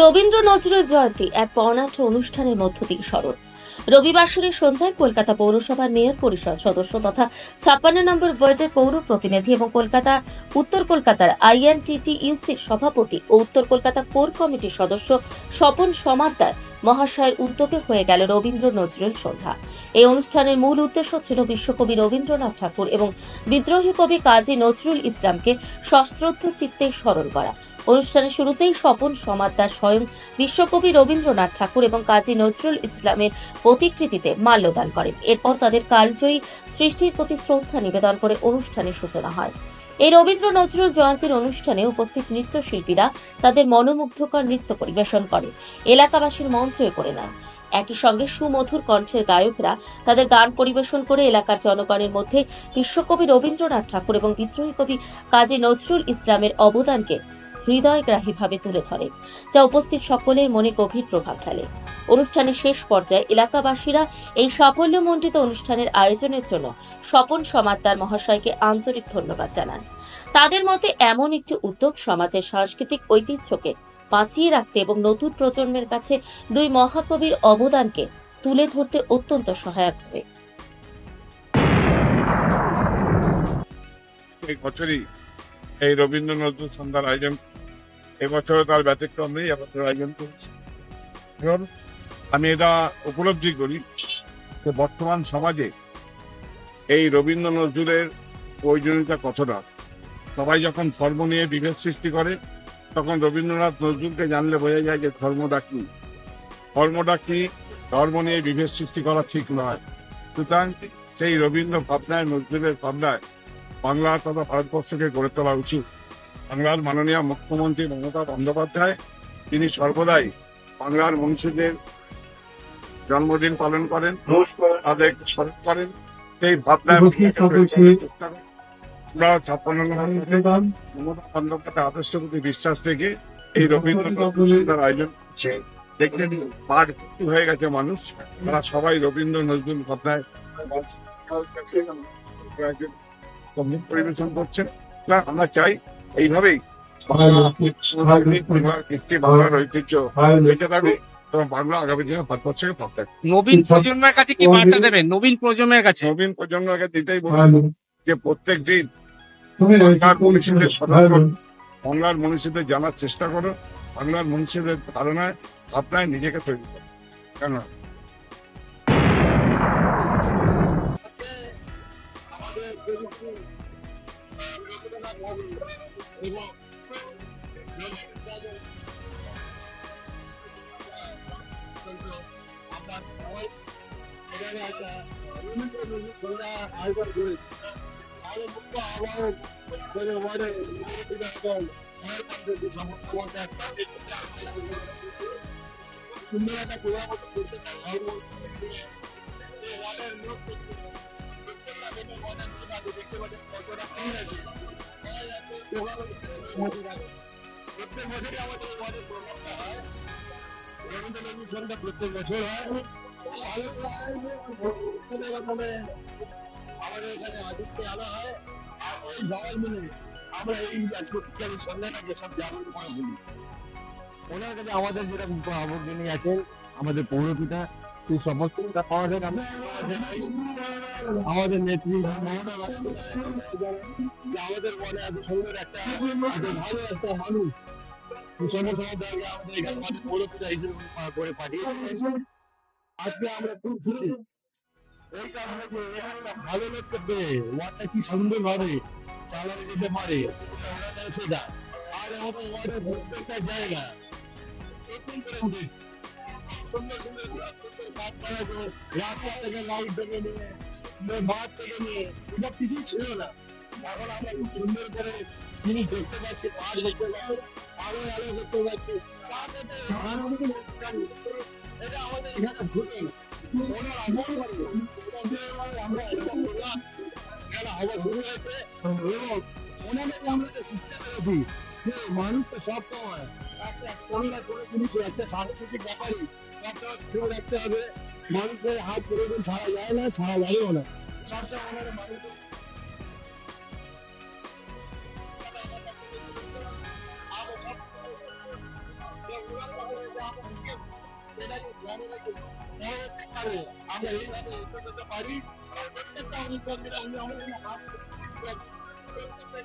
রবীন্দ্র নজরুল জয়ন্তী এক বর্ণাঢ্য অনুষ্ঠানের মধ্য দিয়ে স্মরণ। রবিবাসরের সন্ধ্যায় কলকাতা পৌরসভার মেয়র পরিষদ সদস্য তথা 56 নম্বর ওয়ার্ডের পৌর প্রতিনিধি এবং কলকাতা উত্তর কলকাতার INTTUCর সভাপতি ও উত্তর কলকাতা কোর কমিটির সদস্য স্বপন সমাদ্দার মহাশয়ের উদ্যোগে হয়ে গেল রবীন্দ্র নজরুল সন্ধ্যা। এই অনুষ্ঠানের মূল উদ্দেশ্য ছিল বিশ্বকবি রবীন্দ্রনাথ ঠাকুর এবং বিদ্রোহী কবি কাজী নজরুল ইসলামকে সশ্রদ্ধ চিত্তে স্মরণ করা। অনুষ্ঠানের শুরুতেই স্বপন সমাদ্দার স্বয়ং বিশ্বকবি রবীন্দ্রনাথ ঠাকুর এবং কাজী নজরুল ইসলামের প্রতিকৃতিতে মাল্যদান করেন। এরপর তাদের কালজয়ী সৃষ্টির প্রতি শ্রদ্ধা নিবেদন করে অনুষ্ঠানের সূচনা হয়। এই রবীন্দ্র নজরুল জয়ন্তীর অনুষ্ঠানে উপস্থিত নৃত্যশিল্পীরা তাদের মনোমুগ্ধকর নৃত্য পরিবেশন করে এলাকাবাসীর মন জয় করে নেন। একই সঙ্গে সুমধুর কণ্ঠের গায়করা তাদের গান পরিবেশন করে এলাকার জনগণের মধ্যে বিশ্বকবি রবীন্দ্রনাথ ঠাকুর এবং বিদ্রোহী কবি কাজী নজরুল ইসলামের অবদানকে হৃদয়গ্রাহীভাবে তুলে ধরে, যা উপস্থিত সকলের মনে গভীর প্রভাব ফেলে। অনুষ্ঠানের শেষ পর্যায়ে এলাকাবাসীরা এই সাফল্যমণ্ডিত অনুষ্ঠানের আয়োজনের জন্য স্বপন সমাদ্দার মহাশয়কে আন্তরিক ধন্যবাদ জানান। তাদের মতে এমন একটি উদ্যোগ সমাজের সাংস্কৃতিক ঐতিহ্যকে বাঁচিয়ে রাখতে এবং নতুন প্রজন্মের কাছে দুই মহাকবির অবদানকে তুলে ধরতে অত্যন্ত সহায়ক হবে। এই রবীন্দ্র নজরুল সন্ধ্যার আয়োজন এবছর তার ব্যতিক্রম নেই, এবছর আয়োজন করছি। আমি এটা উপলব্ধি করি যে বর্তমান সমাজে এই রবীন্দ্র নজরুলের প্রয়োজনীয়তা কতটা। সবাই যখন ধর্ম নিয়ে বিভেদ সৃষ্টি করে তখন রবীন্দ্রনাথ নজরুলকে জানলে বোঝা যায় যে ধর্মটা কি ধর্ম নিয়ে বিভেদ সৃষ্টি করা ঠিক নয়। সুতরাং সেই রবীন্দ্র ভাবনায়, নজরুলের ভাবনায় বাংলা তথা ভারতবর্ষকে গড়ে তোলা উচিত। বাংলার মাননীয় মুখ্যমন্ত্রী মমতা বন্দ্যোপাধ্যায় তিনি সর্বদাই বাংলার মনীষীদের জন্মদিন পালন করেন, তাদের স্মরণ করেন। সেই ভাবনায় আমরা 56 মমতা বন্দ্যোপাধ্যায় আদর্শের প্রতি বিশ্বাস থেকে এই রবীন্দ্র নজরুল আয়োজন করছে। দেখলেন মাঠ ভর্তি হয়ে গেছে মানুষ, তারা সবাই রবীন্দ্র নজরুল ভাবনায় পরিবেশন করছেন। আমরা চাই এইভাবেই বাংলার ঐতিহ্য বেঁচে থাকবে এবং বাংলা আগামী দিনে ভারতবর্ষকে ভাবতে থাকবে। নবীন প্রজন্মের কাছে কি বার্তা দেবেন? নবীন প্রজন্মের কাছে দিতেই বলবো যে প্রত্যেক দিন বাংলার মনীষীদের স্মরণ করুন, বাংলার মনীষীদের জানার চেষ্টা করো, বাংলার মনীষীদের ধারণায় ভাবনায় নিজেকে তৈরি করো। কেন সুন্দর একটা প্রোগ্রাম করতে প্রত্যেক বছর হয়। আমাদের এখানে আদিত্য আনা হয়, সবাই মিলে আমরা এই সন্ধ্যাটাকে সব জাগরণ করে বলি। ওনার কাছে আমাদের যেটা আবর যিনি আছেন আমাদের পৌরপিতা, সেই সমস্ত আমাদের নেত্রী আমাদের মনে এত সুন্দর একটা ভালো একটা মানুষ আমাদের এখানে পৌরপিতা হিসেবে করে পাঠিয়েছে। আজকে আমরা খুব খুশি এই কারণে যে একটা ভালো লোককে পেয়ে ওয়ার্ডটা কি সুন্দর ভাবে চালানো যেতে পারে সেটা। আর আমাদের ওয়ার্ডের প্রত্যেকটা জায়গা সুন্দর সুন্দর সুন্দর কাজ করা, রাস্তা থেকে লাইট থেকে নিয়ে মাঠ থেকে নিয়ে এসব কিছুই ছিল না। এখন আমরা খুব সুন্দর করে জিনিস দেখতে পাচ্ছি, পার্ক দেখতে পাচ্ছি, আলো আলো দেখতে পাচ্ছি। সাংস্কৃতিক অনুষ্ঠান এটা আমাদের এখানে ঘটে না। ওনার আশা করবো আমরা খেলা হওয়া শুরু হয়েছে এবং ওনাকে আমরা শিখতে পেরেছি যে মানুষকে সব সময় একটা কোনো না কোনো জিনিস একটা সাংস্কৃতিক ব্যাপারই একটা ফেলে রাখতে হবে। মানুষের হাত ধরে ছাড়া যায় না, ছাড়া যাবেও না। চর্চা ওনারা মানুষের সেটাকে ধ্যানে রেখে পরবর্তীকালে আমরা এইভাবে এগিয়ে যেতে পারি। প্রত্যেকটা অনুষ্ঠানে আমরা আমাদের হাত আমাদের